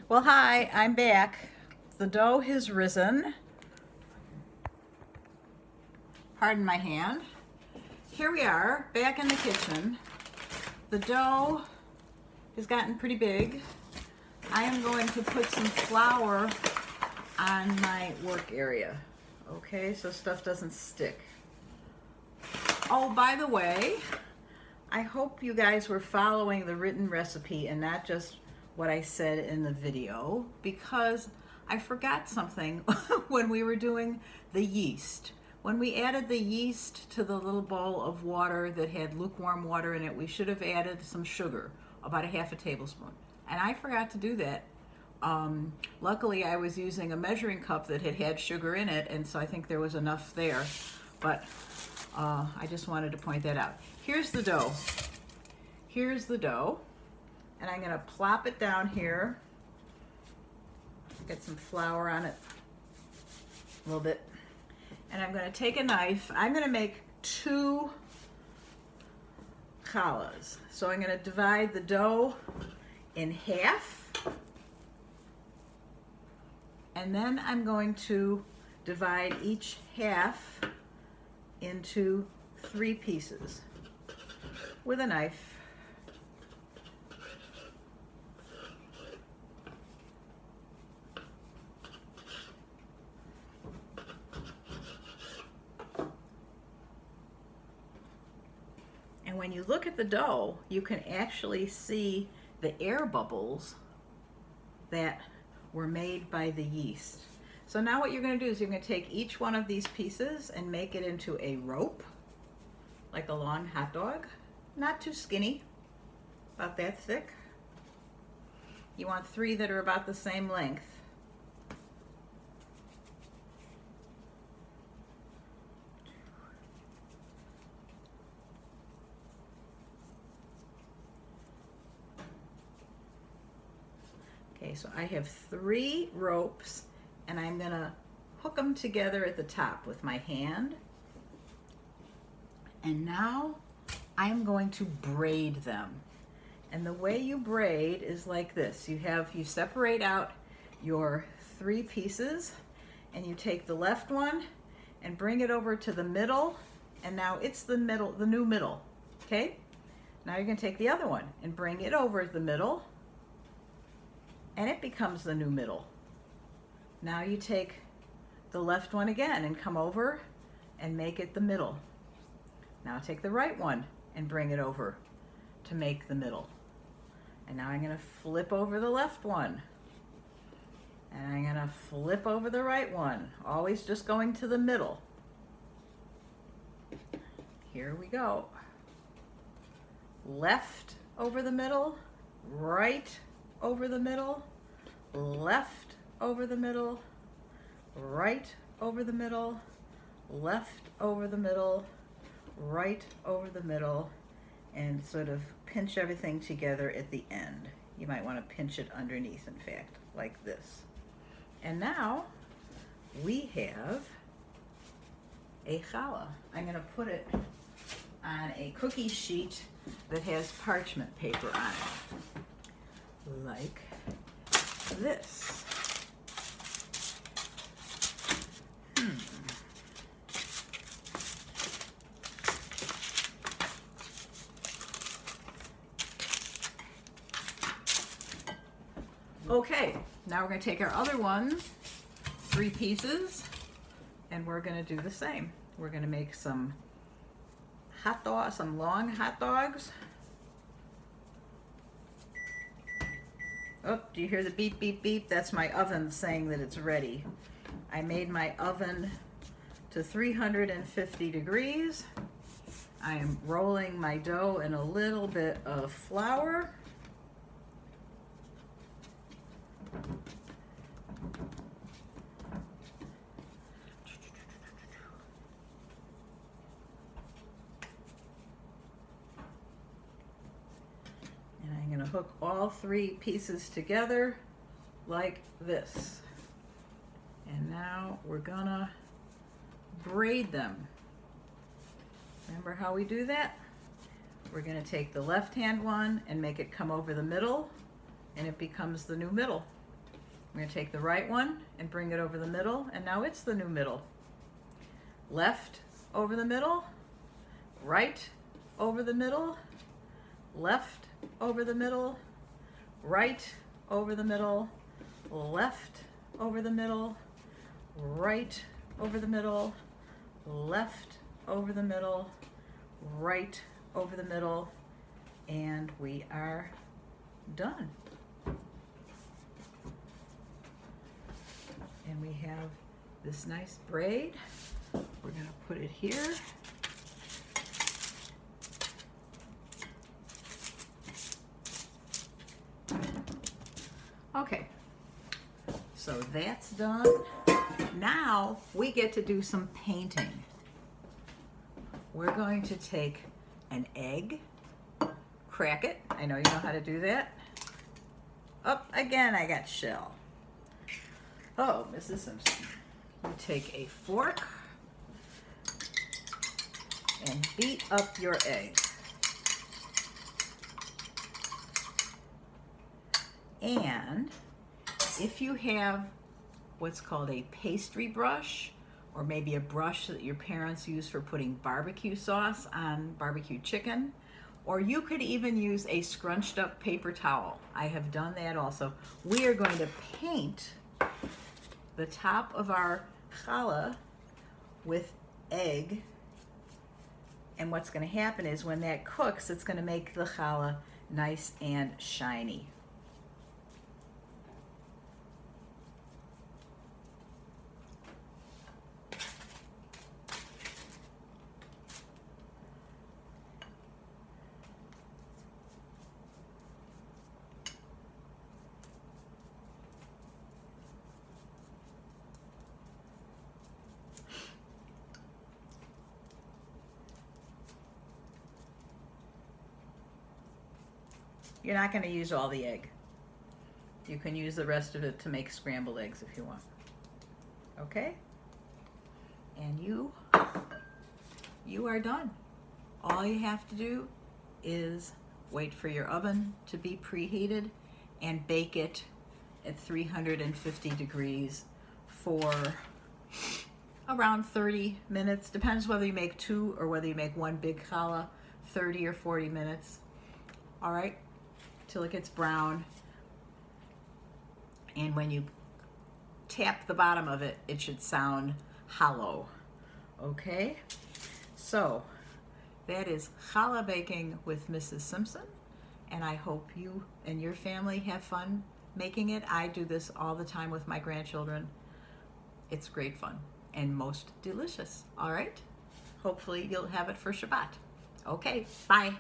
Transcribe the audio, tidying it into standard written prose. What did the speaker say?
Well, hi, I'm back. The dough has risen. Pardon my hand. Here we are, back in the kitchen. The dough has gotten pretty big. I am going to put some flour on my work area, okay, so stuff doesn't stick. Oh, by the way, I hope you guys were following the written recipe and not just what I said in the video, because I forgot something when we were doing the yeast. When we added the yeast to the little bowl of water that had lukewarm water in it, we should have added some sugar, about a half a tablespoon. And I forgot to do that. Luckily, I was using a measuring cup that had sugar in it, and so I think there was enough there. But I just wanted to point that out. Here's the dough. Here's the dough. And I'm going to plop it down here. Get some flour on it a little bit. And I'm going to take a knife. I'm going to make 2 challahs. So I'm going to divide the dough in half. And then I'm going to divide each half into 3 pieces with a knife. And when you look at the dough, you can actually see the air bubbles that were made by the yeast. So now what you're going to do is you're going to take each one of these pieces and make it into a rope, like a long hot dog. Not too skinny, about that thick. You want 3 that are about the same length. Okay, so I have 3 ropes, and I'm going to hook them together at the top with my hand. And now I'm going to braid them. And the way you braid is like this. You separate out your 3 pieces, and you take the left one and bring it over to the middle, and now it's the middle, the new middle. Okay? Now you're going to take the other one and bring it over the middle, and it becomes the new middle. Now you take the left one again and come over and make it the middle. Now take the right one and bring it over to make the middle. And now I'm going to flip over the left one. And I'm going to flip over the right one, always just going to the middle. Here we go. Left over the middle, right over the middle, left over the middle, right over the middle, left over the middle, right over the middle, and sort of pinch everything together at the end. You might want to pinch it underneath, in fact, like this. And now we have a challah. I'm going to put it on a cookie sheet that has parchment paper on it, like this. Okay, now we're going to take our other one, 3 pieces, and we're going to do the same. We're going to make some hot dogs, some long hot dogs. Oh, do you hear the beep, beep, beep? That's my oven saying that it's ready. I made my oven to 350 degrees. I am rolling my dough in a little bit of flour. And I'm going to hook all 3 pieces together like this. And now we're going to braid them. Remember how we do that? We're going to take the left hand one and make it come over the middle, and it becomes the new middle. I'm going to take the right one and bring it over the middle, and now it's the new middle. Left over the middle, right over the middle, left over the middle, right over the middle, left over the middle, right over the middle, left over the middle, right over the middle, and we are done. And we have this nice braid. We're going to put it here. Okay, so that's done. Now we get to do some painting. We're going to take an egg, crack it. I know you know how to do that. Oh, again, I got shell. Oh, Mrs. Simpson. You take a fork and beat up your egg. And if you have what's called a pastry brush, or maybe a brush that your parents use for putting barbecue sauce on barbecue chicken, or you could even use a scrunched up paper towel. I have done that also. We are going to paint the top of our challah with egg, and what's going to happen is when that cooks, it's going to make the challah nice and shiny. You're not going to use all the egg. You can use the rest of it to make scrambled eggs if you want. Okay? And you are done. All you have to do is wait for your oven to be preheated and bake it at 350 degrees for around 30 minutes. Depends whether you make two or whether you make one big challah, 30 or 40 minutes. All right? Till it gets brown. And when you tap the bottom of it, it should sound hollow. Okay? So that is challah baking with Mrs. Simpson, and I hope you and your family have fun making it. I do this all the time with my grandchildren. It's great fun and most delicious. All right? Hopefully you'll have it for Shabbat. Okay, bye.